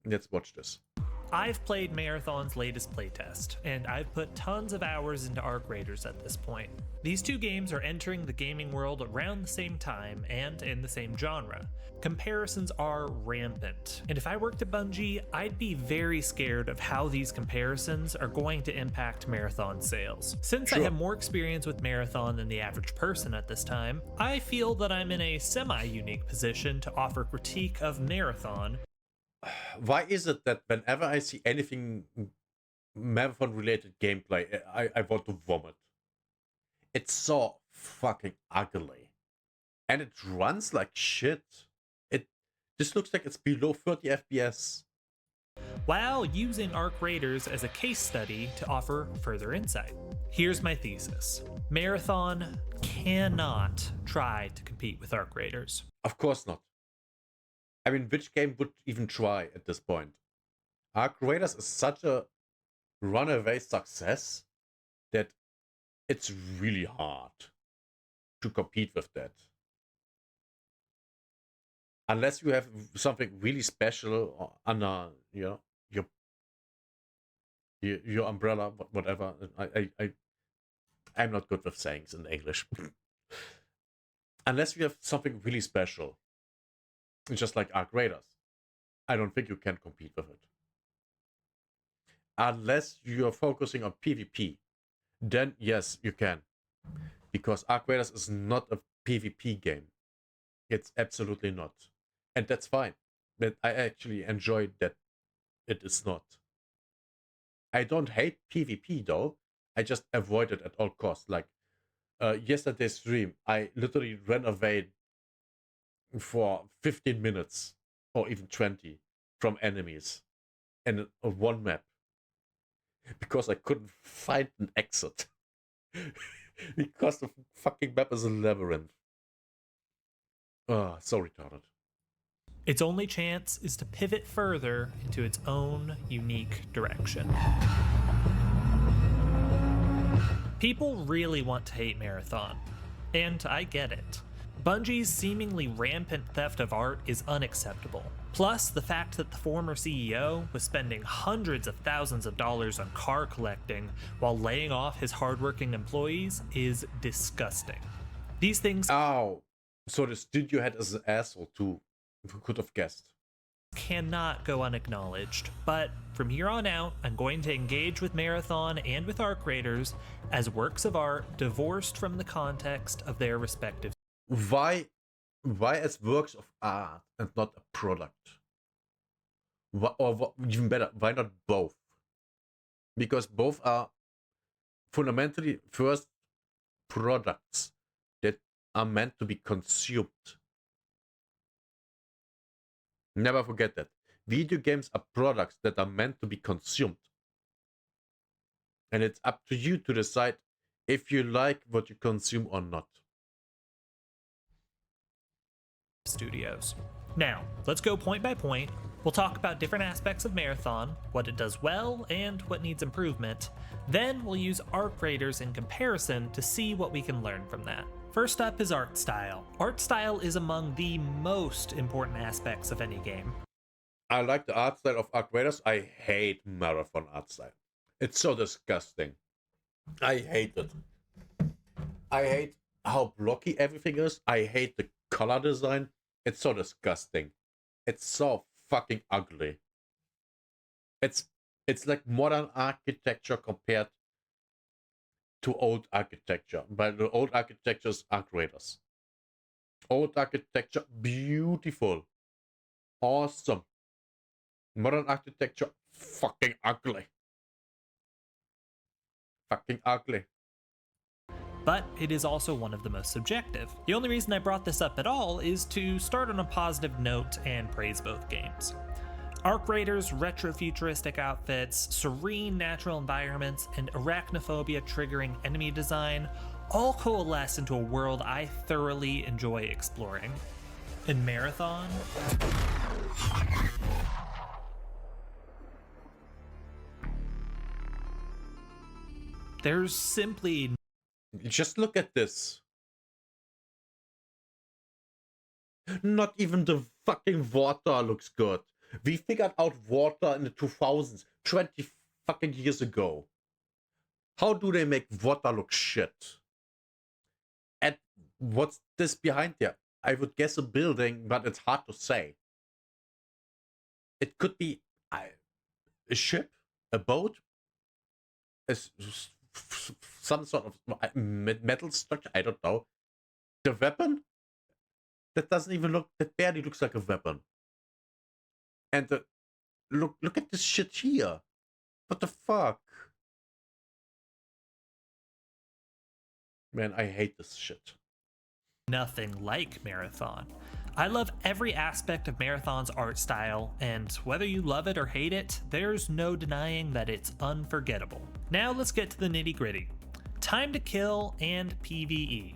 Let's watch this. I've played Marathon's latest playtest, and I've put tons of hours into Arc Raiders at this point. These two games are entering the gaming world around the same time and in the same genre. Comparisons are rampant, and if I worked at Bungie, I'd be very scared of how these comparisons are going to impact Marathon sales. Since I have more experience with Marathon than the average person at this time, I feel that I'm in a semi-unique position to offer critique of Marathon. Why is it that whenever I see anything marathon related gameplay, I want to vomit? It's so fucking ugly. And it runs like shit. This looks like it's below 30 FPS. While using Arc Raiders as a case study to offer further insight. Here's my thesis. Marathon cannot try to compete with Arc Raiders. Of course not. I mean, which game would even try at this point? Arc Raiders is such a runaway success that it's really hard to compete with that. Unless you have something really special under your umbrella, whatever. I'm not good with sayings in English. Unless you have something really special, just like Arc Raiders, I don't think you can compete with it. Unless you're focusing on PvP, then yes, you can. Because Arc Raiders is not a PvP game. It's absolutely not. And that's fine. But I actually enjoy that it is not. I don't hate PvP though. I just avoid it at all costs. Like yesterday's stream, I literally ran away for 15 minutes or even 20 from enemies in one map because I couldn't find an exit. Because the fucking map is a labyrinth. So retarded. Its only chance is to pivot further into its own unique direction. People really want to hate Marathon, and I get it. Bungie's seemingly rampant theft of art is unacceptable. Plus, the fact that the former CEO was spending hundreds of thousands of dollars on car collecting while laying off his hardworking employees is disgusting. These things so the studio head is an asshole too. Who could have guessed? Cannot go unacknowledged, but from here on out, I'm going to engage with Marathon and with Arc Raiders as works of art divorced from the context of their respective. Why as works of art and not a product? Or even better, why not both? Because both are fundamentally first products that are meant to be consumed. Never forget that. Video games are products that are meant to be consumed. And it's up to you to decide if you like what you consume or not. Studios. Now, let's go point by point. We'll talk about different aspects of Marathon, what it does well, and what needs improvement. Then we'll use Arc Raiders in comparison to see what we can learn from that. First up is art style. Art style is among the most important aspects of any game. I like the art style of Arc Raiders. I hate Marathon art style. It's so disgusting. I hate it. I hate how blocky everything is. I hate the color design. It's so disgusting. It's so fucking ugly. It's like modern architecture compared to old architecture. But the old architecture is Arc Raiders. Old architecture, beautiful. Awesome. Modern architecture, fucking ugly. Fucking ugly. But it is also one of the most subjective. The only reason I brought this up at all is to start on a positive note and praise both games. Arc Raiders' retro-futuristic outfits, serene natural environments, and arachnophobia triggering enemy design all coalesce into a world I thoroughly enjoy exploring. In Marathon, there's simply just look at this. Not even the fucking water looks good. We figured out water in the 2000s, 20 fucking years ago. How do they make water look shit? And what's this behind there? I would guess a building, but it's hard to say. It could be a ship, a boat, some sort of metal structure. I don't know. The weapon that doesn't even look. That barely looks like a weapon. And look at this shit here. What the fuck? Man, I hate this shit. Nothing like Marathon. I love every aspect of Marathon's art style, and whether you love it or hate it, there's no denying that it's unforgettable. Now let's get to the nitty gritty. Time to kill and PvE.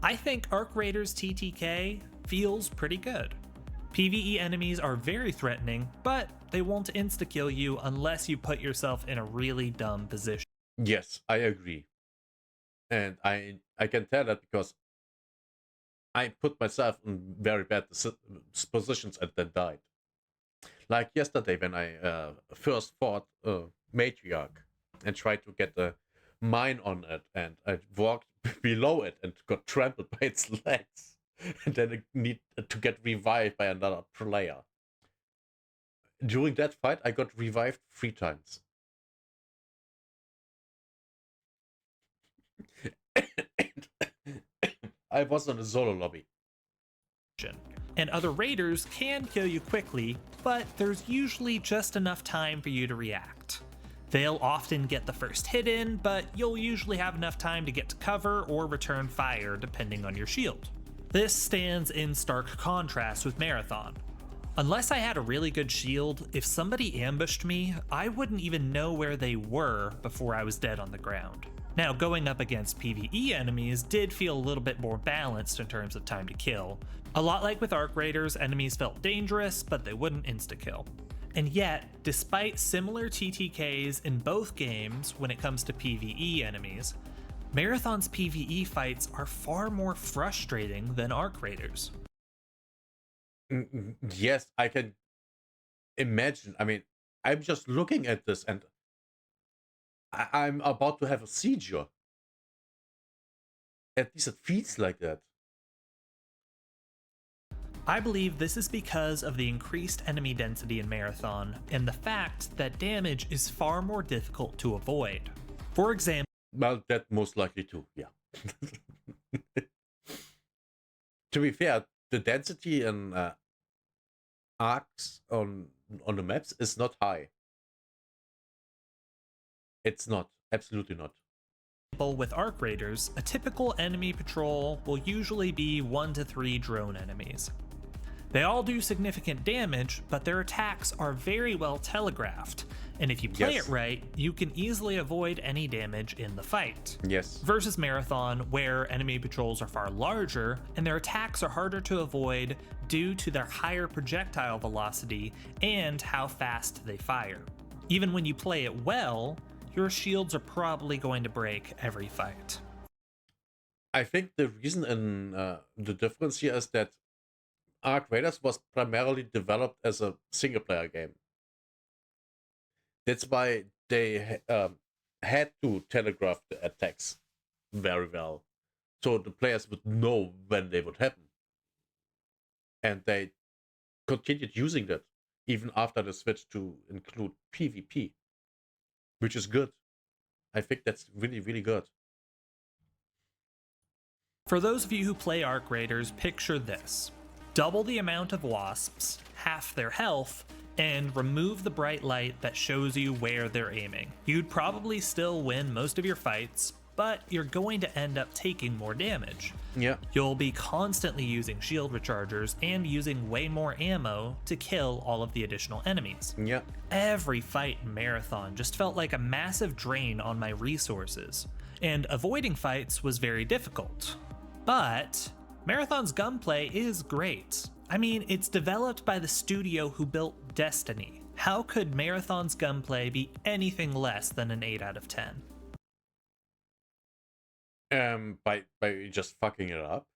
I think Arc Raiders TTK feels pretty good. PvE enemies are very threatening, but they won't insta-kill you unless you put yourself in a really dumb position. Yes, I agree. And I can tell that because I put myself in very bad positions and then died. Like yesterday when I first fought Matriarch and tried to get a mine on it, and I walked below it and got trampled by its legs. And then I need to get revived by another player. During that fight, I got revived 3 times. I was on a solo lobby. And other raiders can kill you quickly, but there's usually just enough time for you to react. They'll often get the first hit in, but you'll usually have enough time to get to cover or return fire depending on your shield. This stands in stark contrast with Marathon. Unless I had a really good shield, if somebody ambushed me, I wouldn't even know where they were before I was dead on the ground. Now, going up against PvE enemies did feel a little bit more balanced in terms of time to kill. A lot like with Arc Raiders, enemies felt dangerous, but they wouldn't insta-kill. And yet, despite similar TTKs in both games when it comes to PvE enemies, Marathon's PvE fights are far more frustrating than Arc Raiders. Yes, I can imagine. I mean, I'm just looking at this and I'm about to have a seizure. At least it feels like that. I believe this is because of the increased enemy density in Marathon and the fact that damage is far more difficult to avoid. For example, Well, that most likely too, yeah. To be fair, the density in arcs on the maps is not high. It's not. Absolutely not. with Arc Raiders, a typical enemy patrol will usually be 1 to 3 drone enemies. They all do significant damage, but their attacks are very well telegraphed, and if you play Yes. it right, you can easily avoid any damage in the fight. Yes. Versus Marathon, where enemy patrols are far larger, and their attacks are harder to avoid due to their higher projectile velocity and how fast they fire. Even when you play it well, your shields are probably going to break every fight. I think the reason in the difference here is that Arc Raiders was primarily developed as a single player game. That's why they had to telegraph the attacks very well, so the players would know when they would happen. And they continued using that even after the switch to include PvP, which is good. I think that's really, really good. For those of you who play Arc Raiders, picture this. Double the amount of wasps, half their health, and remove the bright light that shows you where they're aiming. You'd probably still win most of your fights, but you're going to end up taking more damage. Yeah. You'll be constantly using shield rechargers and using way more ammo to kill all of the additional enemies. Yeah. Every fight in Marathon just felt like a massive drain on my resources, and avoiding fights was very difficult. But Marathon's gunplay is great. I mean, it's developed by the studio who built Destiny. How could Marathon's gunplay be anything less than an 8 out of 10? By just fucking it up.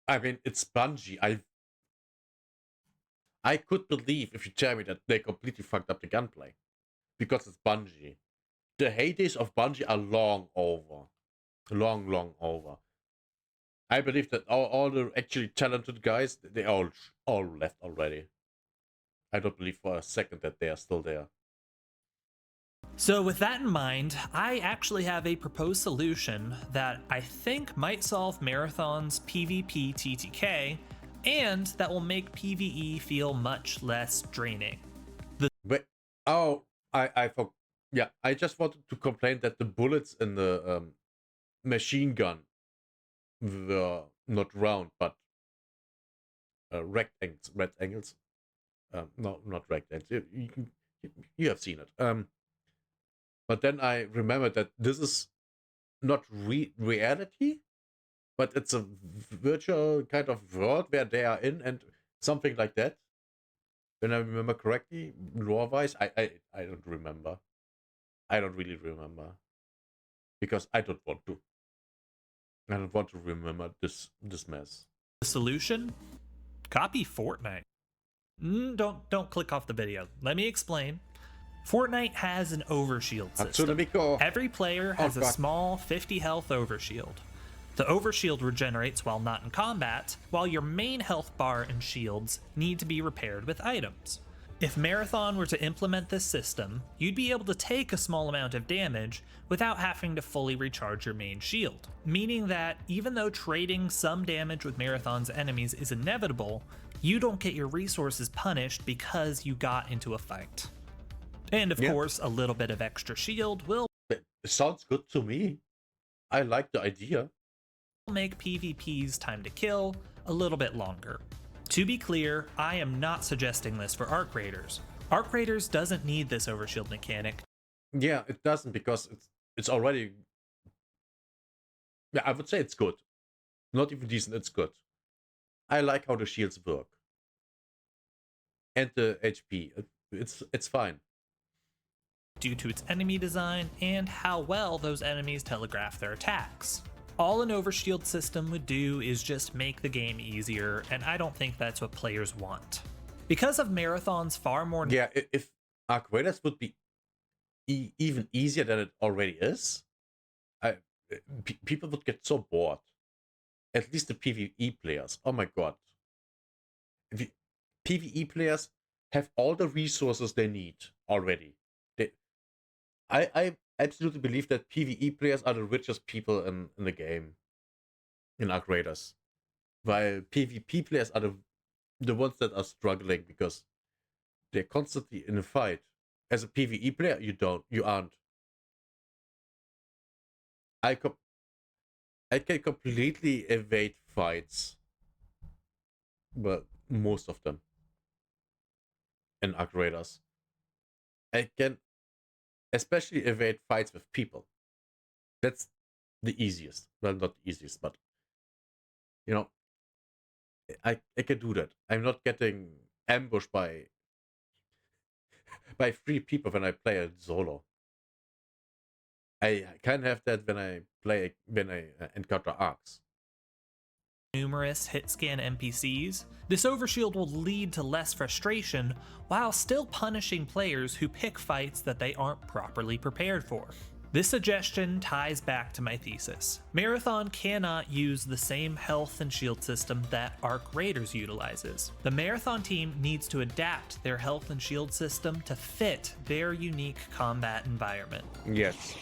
I mean, it's Bungie. I could believe if you tell me that they completely fucked up the gunplay. Because it's Bungie. The heydays of Bungie are long over. Long over. I believe that all the actually talented guys, they all left already. I don't believe for a second that they are still there. So, with that in mind, I actually have a proposed solution that I think might solve Marathon's PvP TTK, and that will make PvE feel much less draining. But yeah, I just wanted to complain that the bullets in the machine gun were not round but rectangles. No, not rectangles. You have seen it. But then I remember that this is not reality, but it's a virtual kind of world where they are in, and something like that. When I remember correctly, lore-wise, I don't remember. I don't really remember because I don't want to. I don't want to remember this mess. The solution? Copy Fortnite. Don't click off the video. Let me explain. Fortnite has an overshield system. Every player has a small 50 health overshield. The overshield regenerates while not in combat, while your main health bar and shields need to be repaired with items. If Marathon were to implement this system, you'd be able to take a small amount of damage without having to fully recharge your main shield, meaning that even though trading some damage with Marathon's enemies is inevitable, you don't get your resources punished because you got into a fight. And of course, a little bit of extra shield will It sounds good to me. I like the idea. Make PvP's time to kill a little bit longer. To be clear, I am not suggesting this for Arc Raiders. Arc Raiders doesn't need this overshield mechanic. Yeah, it doesn't, because it's already... Yeah, I would say it's good. Not even decent, it's good. I like how the shields work. And the HP. It's fine. Due to its enemy design and how well those enemies telegraph their attacks. All an overshield system would do is just make the game easier, and I don't think that's what players want. Because of Marathon's far more... Yeah, if Arc Raiders would be even easier than it already is, people would get so bored. At least the PvE players. Oh my god. PvE players have all the resources they need already. I absolutely believe that PvE players are the richest people in the game, in Arc Raiders, while PvP players are the ones that are struggling because they're constantly in a fight. As a PvE player, you aren't. I can completely evade fights, but most of them in Arc Raiders. I can especially evade fights with people. That's the easiest. Well, not the easiest, but you know, I can do that. I'm not getting ambushed by 3 people when I play a solo. I can have that when I encounter arcs. Numerous hit scan NPCs, this overshield will lead to less frustration while still punishing players who pick fights that they aren't properly prepared for. This suggestion ties back to my thesis. Marathon cannot use the same health and shield system that Arc Raiders utilizes. The Marathon team needs to adapt their health and shield system to fit their unique combat environment. Yes,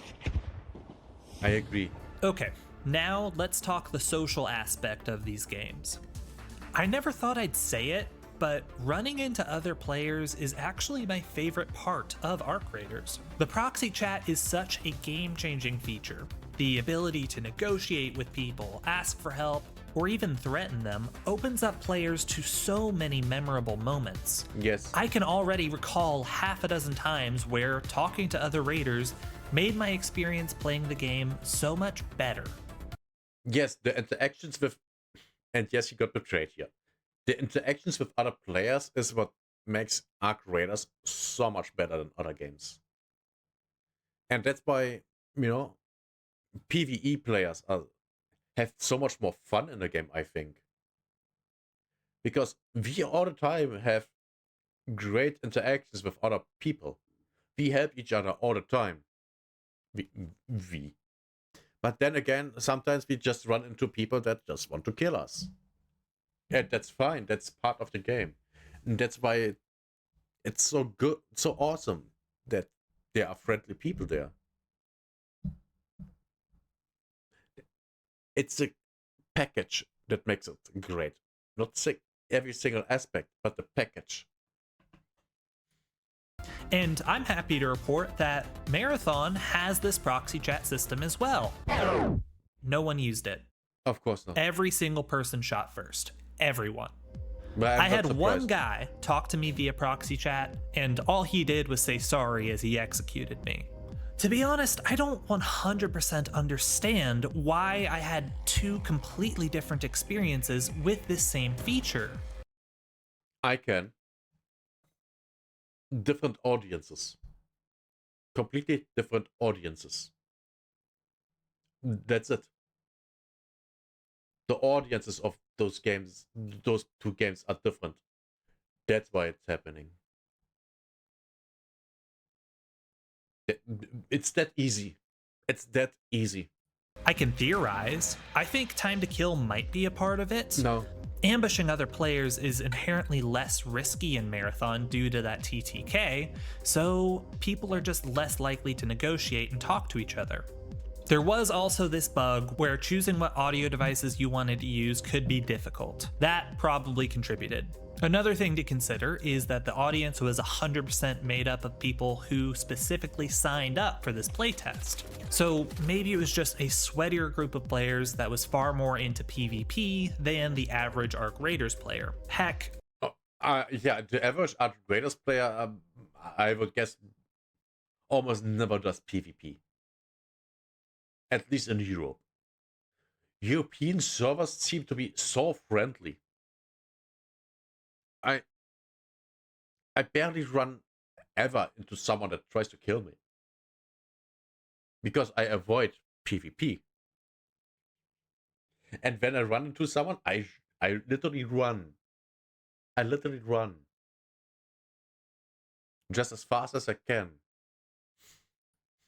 I agree. Okay, now let's talk the social aspect of these games. I never thought I'd say it, but running into other players is actually my favorite part of Arc Raiders. The proxy chat is such a game-changing feature. The ability to negotiate with people, ask for help, or even threaten them opens up players to so many memorable moments. Yes. I can already recall half a dozen times where talking to other raiders made my experience playing the game so much better. Yes, the interactions with... And yes, you got betrayed here. The interactions with other players is what makes Arc Raiders so much better than other games. And that's why, PvE players have so much more fun in the game, I think. Because we all the time have great interactions with other people. We help each other all the time. We. But then again, sometimes we just run into people that just want to kill us. And that's fine. That's part of the game. And that's why it's so good, so awesome that there are friendly people there. It's a package that makes it great. Not every single aspect, but the package. And I'm happy to report that Marathon has this proxy chat system as well. No one used it. Of course not. Every single person shot first. Everyone. But I had one guy talk to me via proxy chat, and all he did was say sorry as he executed me. To be honest, I don't 100% understand why I had two completely different experiences with this same feature. I can. Different audiences. Completely different audiences. That's it. The audiences of those games, those two games are different. That's why it's happening. It's that easy. It's that easy. I can theorize. I think time to kill might be a part of it. No. Ambushing other players is inherently less risky in Marathon due to that TTK, so people are just less likely to negotiate and talk to each other. There was also this bug where choosing what audio devices you wanted to use could be difficult. That probably contributed. Another thing to consider is that the audience was 100% made up of people who specifically signed up for this playtest. So maybe it was just a sweatier group of players that was far more into PvP than the average Arc Raiders player. Heck. Yeah, the average Arc Raiders player, I would guess, almost never does PvP. At least in Europe. European servers seem to be so friendly. I barely run ever into someone that tries to kill me. Because I avoid PvP. And when I run into someone, I literally run. I literally run. Just as fast as I can.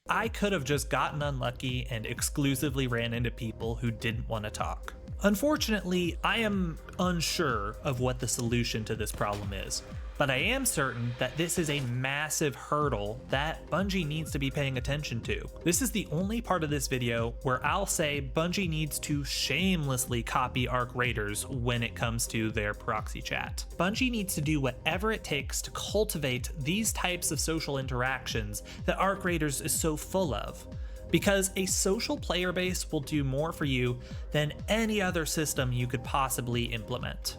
I could have just gotten unlucky and exclusively ran into people who didn't want to talk. Unfortunately, I am unsure of what the solution to this problem is, but I am certain that this is a massive hurdle that Bungie needs to be paying attention to. This is the only part of this video where I'll say Bungie needs to shamelessly copy Arc Raiders when it comes to their proxy chat. Bungie needs to do whatever it takes to cultivate these types of social interactions that Arc Raiders is so full of. Because a social player base will do more for you than any other system you could possibly implement.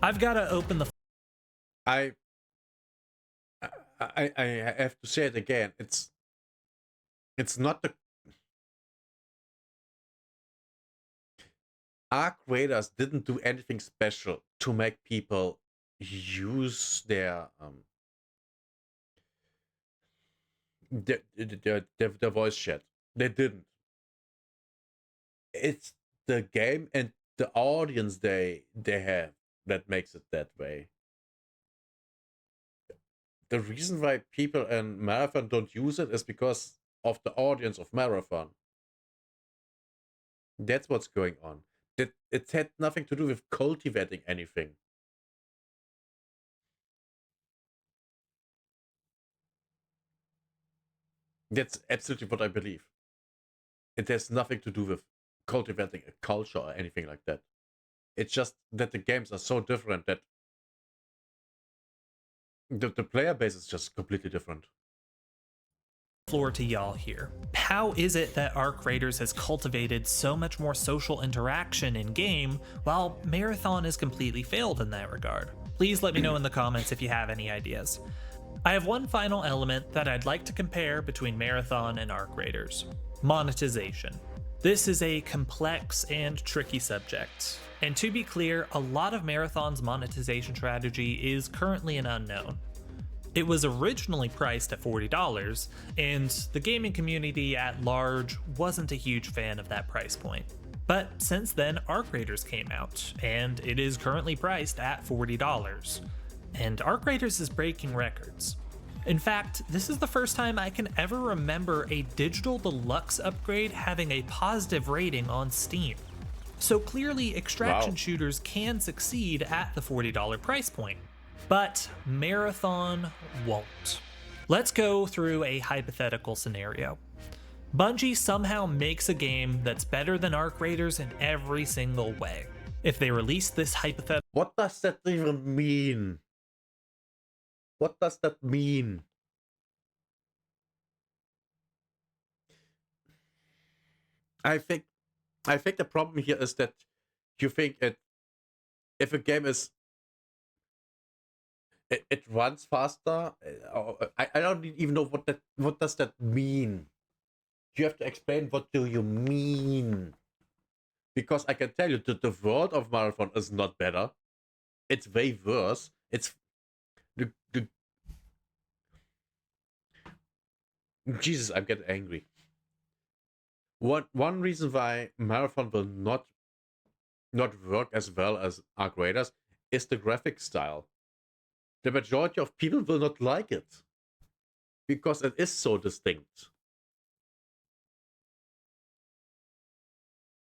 I've got to open the... I have to say it again. It's not the... Arc Raiders didn't do anything special to make people use their voice chat. They didn't. It's the game and the audience they have that makes it that way. The reason why people in Marathon don't use it is because of the audience of Marathon. That's what's going on. It had nothing to do with cultivating anything. That's absolutely what I believe. It has nothing to do with cultivating a culture or anything like that. It's just that the games are so different that the player base is just completely different. Floor to y'all here. How is it that Arc Raiders has cultivated so much more social interaction in game while Marathon has completely failed in that regard? Please let me know in the comments if you have any ideas. I have one final element that I'd like to compare between Marathon and Arc Raiders: monetization. This is a complex and tricky subject, and to be clear, a lot of Marathon's monetization strategy is currently an unknown. It was originally priced at $40, and the gaming community at large wasn't a huge fan of that price point. But since then, Arc Raiders came out, and it is currently priced at $40. and Arc Raiders is breaking records. In fact, this is the first time I can ever remember a digital deluxe upgrade having a positive rating on Steam. So clearly, extraction shooters can succeed at the $40 price point, but Marathon won't. Let's go through a hypothetical scenario. Bungie somehow makes a game that's better than Arc Raiders in every single way. If they release this hypothetical... What does that even mean? What does that mean? I think the problem here is that you think if a game is it runs faster. I don't even know what does that mean. You have to explain what do you mean, because I can tell you that the world of Marathon is not better. It's way worse. It's the Jesus, I'm getting angry. One reason why Marathon will not work as well as Arc Raiders is the graphic style. The majority of people will not like it because it is so distinct.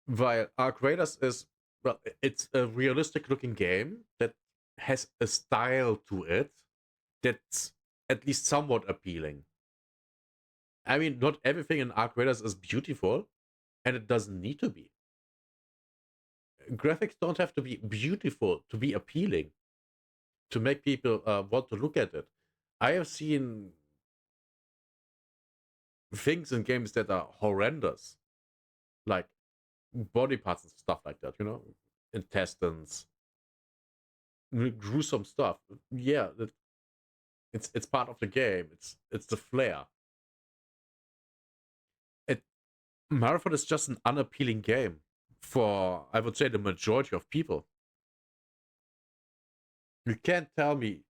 While Arc Raiders is, well, it's a realistic looking game that has a style to it that's at least somewhat appealing. I mean, not everything in Arc Raiders is beautiful, and it doesn't need to be. Graphics don't have to be beautiful to be appealing, to make people want to look at it. I have seen things in games that are horrendous, like body parts and stuff like that, you know, intestines, gruesome stuff. Yeah, it's part of the game. It's the flair. Marathon is just an unappealing game for, I would say, the majority of people. You can't tell me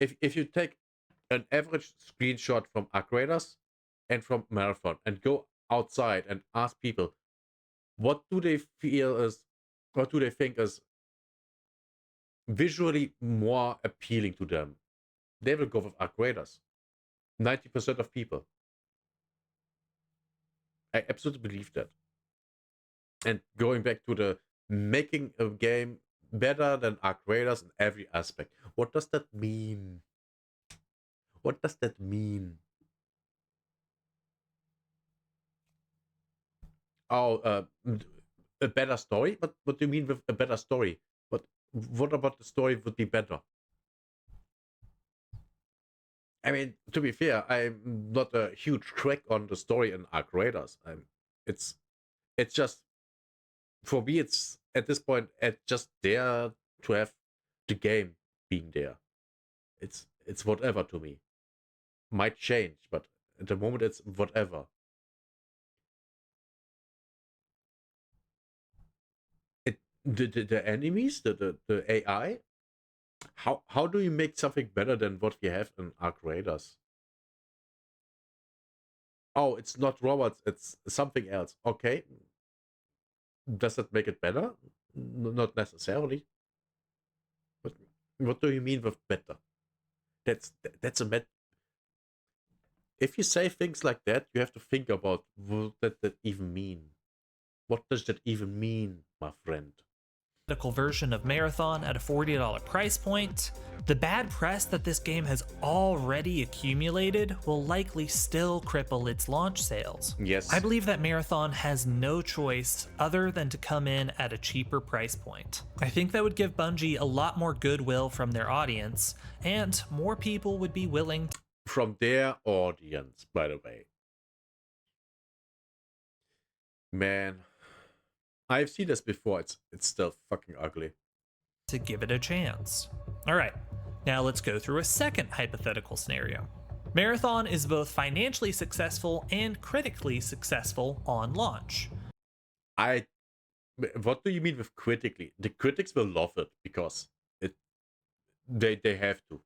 if you take an average screenshot from Arc Raiders and from Marathon and go outside and ask people what do they think is visually more appealing to them, they will go with Arc Raiders. 90% of people. I absolutely believe that. And going back to the making a game better than Arc Raiders in every aspect. What does that mean? What does that mean? Oh, a better story? What do you mean with a better story? What about the story would be better? I mean, to be fair, I'm not a huge crack on the story in Arc Raiders. It's just, for me, it's at this point, it's just there to have the game being there. It's whatever to me. Might change, but at the moment it's whatever. The enemies, the AI. How do you make something better than what we have in Arc Raiders? Oh, it's not robots, it's something else. Okay. Does that make it better? Not necessarily. But what do you mean with better? That's a met. If you say things like that, you have to think about what that even mean. What does that even mean, my friend? Version of Marathon at a $40 price point, the bad press that this game has already accumulated will likely still cripple its launch sales. Yes. I believe that Marathon has no choice other than to come in at a cheaper price point. I think that would give Bungie a lot more goodwill from their audience, and more people would be willing to... From their audience, by the way. Man, I've seen this before. It's still fucking ugly. To give it a chance. All right, now let's go through a second hypothetical scenario. Marathon is both financially successful and critically successful on launch. What do you mean with critically? The critics will love it because they have to.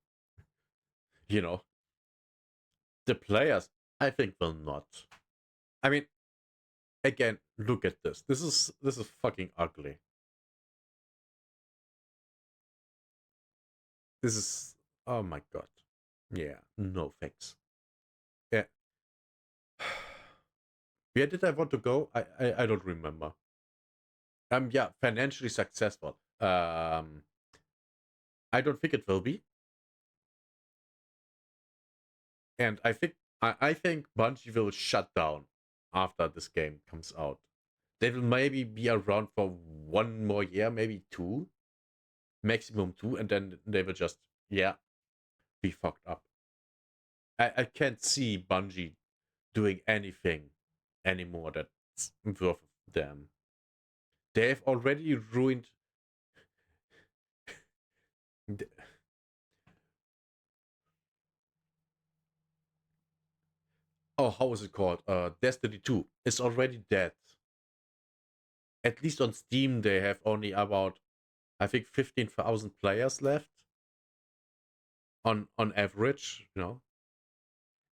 You know. The players, I think, will not. I mean, again, look at this. This is fucking ugly. This is Oh my god. Yeah, no thanks. Yeah. Where did I want to go? I don't remember. Yeah, financially successful. I don't think it will be. And I think Bungie will shut down after this game comes out. They will maybe be around for 1 more year, maybe 2, maximum 2, and then they will just be fucked up. I can't see Bungie doing anything anymore that's worth them. They have already ruined. Oh, how is it called? Destiny 2 is already dead. At least on Steam, they have only about, I think, 15,000 players left on average.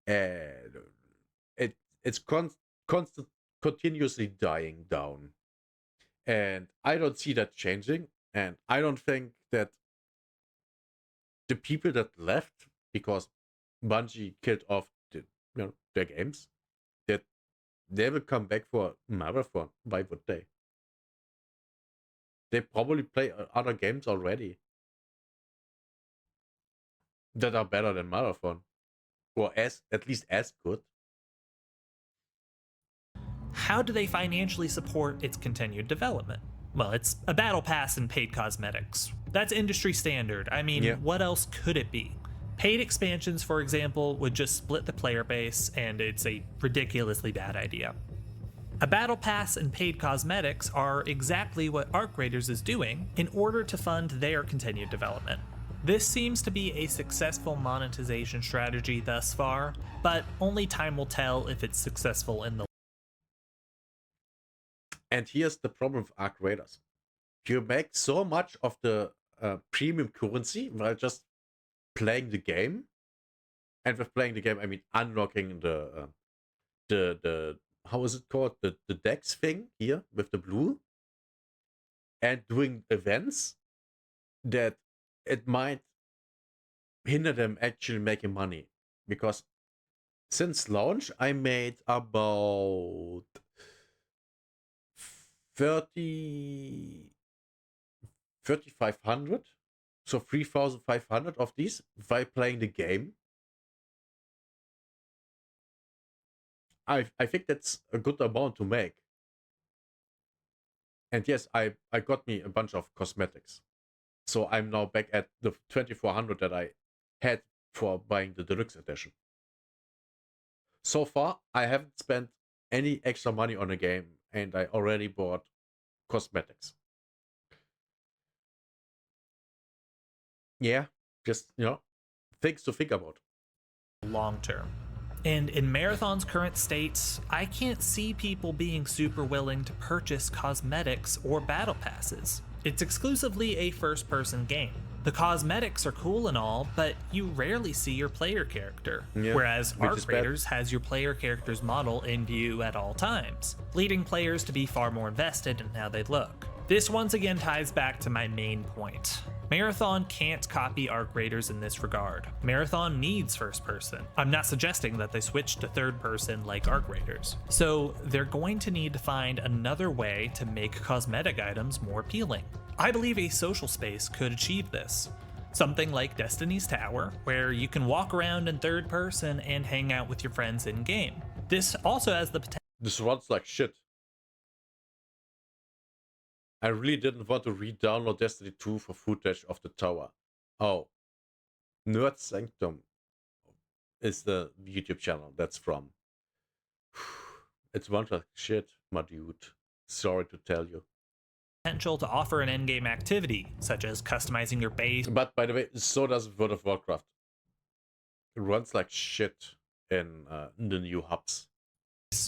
And it's constant, continuously dying down, and I don't see that changing. And I don't think that the people that left because Bungie killed off their games, that they will come back for Marathon. Why would they? They probably play other games already that are better than Marathon, or at least as good. How do they financially support its continued development? Well, it's a battle pass and paid cosmetics. That's industry standard. I mean, What else could it be? Paid expansions, for example, would just split the player base, and it's a ridiculously bad idea. A battle pass and paid cosmetics are exactly what Arc Raiders is doing in order to fund their continued development. This seems to be a successful monetization strategy thus far, but only time will tell if it's successful in the. And here's the problem with Arc Raiders. You make so much of the premium currency while just playing the game. And with playing the game, I mean unlocking the how is it called? The Dex thing here with the blue. And doing events that it might hinder them actually making money. Because since launch, I made about 3,500, so 3,500 of these by playing the game. I think that's a good amount to make. And yes, I got me a bunch of cosmetics, so I'm now back at the 2,400 that I had for buying the deluxe edition. So far, I haven't spent any extra money on a game, and I already bought cosmetics. Yeah, just, things to think about. Long term. And in Marathon's current state, I can't see people being super willing to purchase cosmetics or battle passes. It's exclusively a first-person game. The cosmetics are cool and all, but you rarely see your player character, whereas Arc Raiders has your player character's model in view at all times, leading players to be far more invested in how they look. This once again ties back to my main point. Marathon can't copy Arc Raiders in this regard. Marathon needs first person. I'm not suggesting that they switch to third person like Arc Raiders. So they're going to need to find another way to make cosmetic items more appealing. I believe a social space could achieve this. Something like Destiny's Tower, where you can walk around in third person and hang out with your friends in game. This also has the potential. This runs like shit. I really didn't want to re-download Destiny 2 for footage of the tower. Oh. Nerd Sanctum is the YouTube channel that's from. It's runs like shit, my dude. Sorry to tell you. Potential to offer an endgame activity, such as customizing your base. But by the way, so does World of Warcraft. It runs like shit in the new hubs.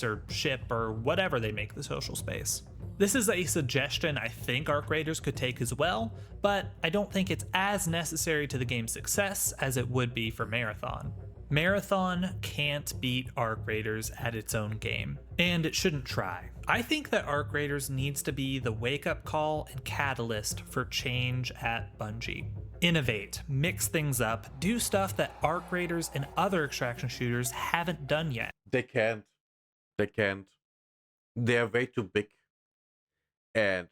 Or ship or whatever they make the social space. This is a suggestion I think Arc Raiders could take as well, but I don't think it's as necessary to the game's success as it would be for Marathon. Marathon can't beat Arc Raiders at its own game, and it shouldn't try. I think that Arc Raiders needs to be the wake-up call and catalyst for change at Bungie. Innovate, mix things up, do stuff that Arc Raiders and other extraction shooters haven't done yet. They can't. They can't. They're way too big. And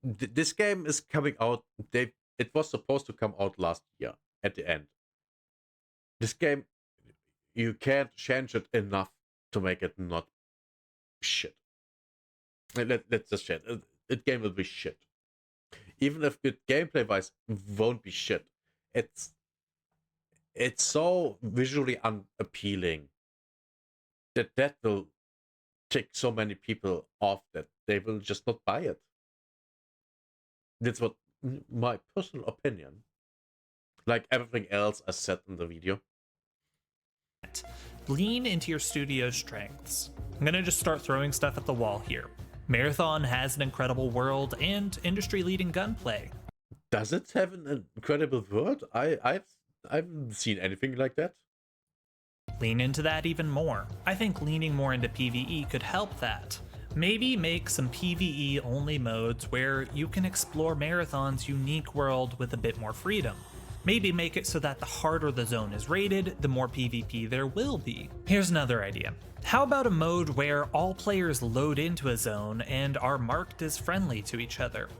this game is coming out. It was supposed to come out last year at the end. This game, you can't change it enough to make it not shit. Let's just shit. The game will be shit. Even if the gameplay wise won't be shit, it's so visually unappealing that will tick so many people off that they will just not buy it. That's what my personal opinion. Like everything else I said in the video. Lean into your studio's strengths. I'm gonna just start throwing stuff at the wall here. Marathon has an incredible world and industry-leading gunplay. Does it have an incredible world? I haven't seen anything like that. Lean into that even more. I think leaning more into PvE could help that. Maybe make some PvE only modes where you can explore Marathon's unique world with a bit more freedom. Maybe make it so that the harder the zone is rated, the more PvP there will be. Here's another idea. How about a mode where all players load into a zone and are marked as friendly to each other?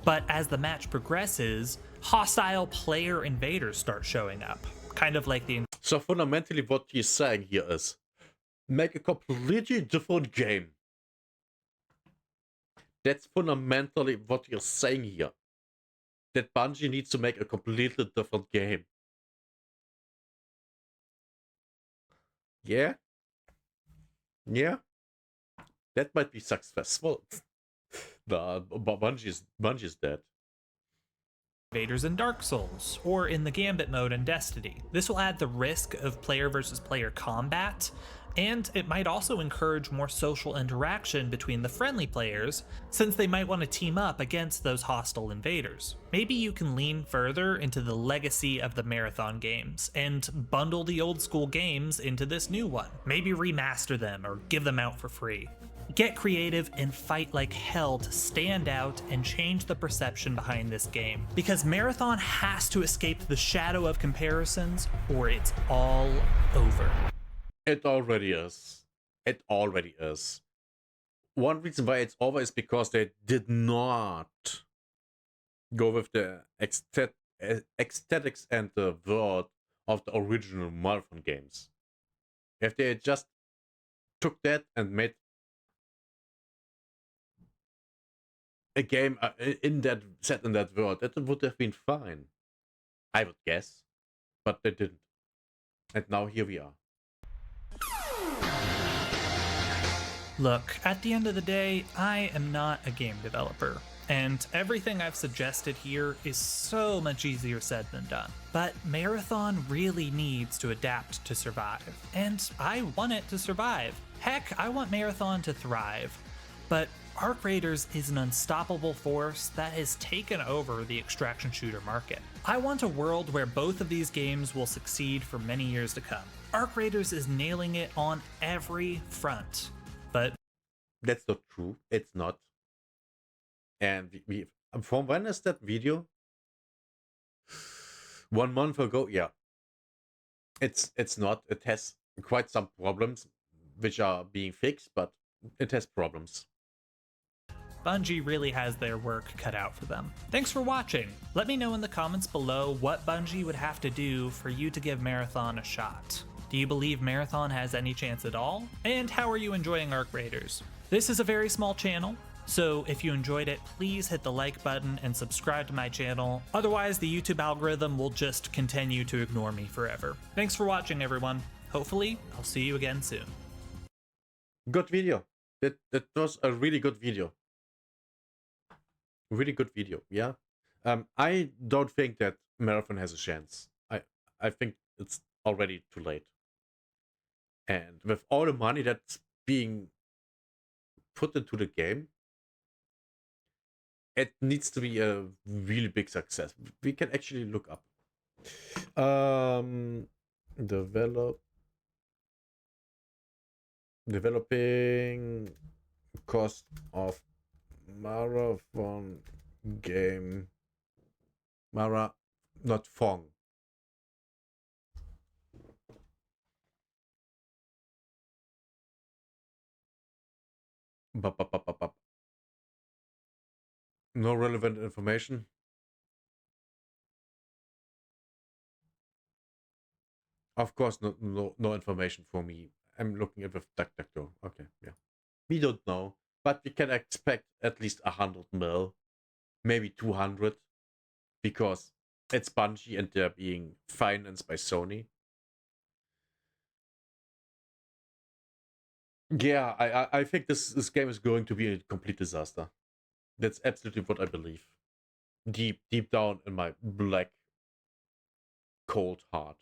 But as the match progresses, hostile player invaders start showing up. Kind of like the... So fundamentally what he's saying here is, make a completely different game. That's fundamentally what you're saying here. That Bungie needs to make a completely different game. Yeah? Yeah? That might be successful. Nah, Bungie's dead. Invaders in Dark Souls, or in the Gambit mode in Destiny. This will add the risk of player versus player combat, and it might also encourage more social interaction between the friendly players, since they might want to team up against those hostile invaders. Maybe you can lean further into the legacy of the Marathon games, and bundle the old school games into this new one. Maybe remaster them, or give them out for free. Get creative and fight like hell to stand out and change the perception behind this game. Because Marathon has to escape the shadow of comparisons, or it's all over. It already is. It already is. One reason why it's over is because they did not go with the aesthetics and the world of the original Marathon games. If they just took that and made a game set in that world, that would have been fine, I would guess, but they didn't. And now here we are. Look, at the end of the day, I am not a game developer, and everything I've suggested here is so much easier said than done. But Marathon really needs to adapt to survive, and I want it to survive. Heck, I want Marathon to thrive. But Arc Raiders is an unstoppable force that has taken over the extraction shooter market. I want a world where both of these games will succeed for many years to come. Arc Raiders is nailing it on every front. But that's not true. It's not. And we from when is that video? 1 month ago. Yeah. It's not. It has quite some problems which are being fixed, but it has problems. Bungie really has their work cut out for them. Thanks for watching. Let me know in the comments below what Bungie would have to do for you to give Marathon a shot. Do you believe Marathon has any chance at all? And how are you enjoying Arc Raiders? This is a very small channel, so if you enjoyed it, please hit the like button and subscribe to my channel. Otherwise, the YouTube algorithm will just continue to ignore me forever. Thanks for watching, everyone. Hopefully, I'll see you again soon. Good video. That was a really good video. Really good video, yeah. I don't think that Marathon has a chance. I think it's already too late. And with all the money that's being put into the game, it needs to be a really big success. We can actually look up. Developing cost of Marathon game Mara, not Fong. Bup, bup, bup, bup, bup. No relevant information. Of course, no information for me. I'm looking at the DuckDuckGo. Okay, yeah. We don't know, but we can expect at least 100 mil, maybe 200, because it's Bungie and they're being financed by Sony. Yeah, I think this game is going to be a complete disaster. That's absolutely what I believe. Deep down in my black, cold heart.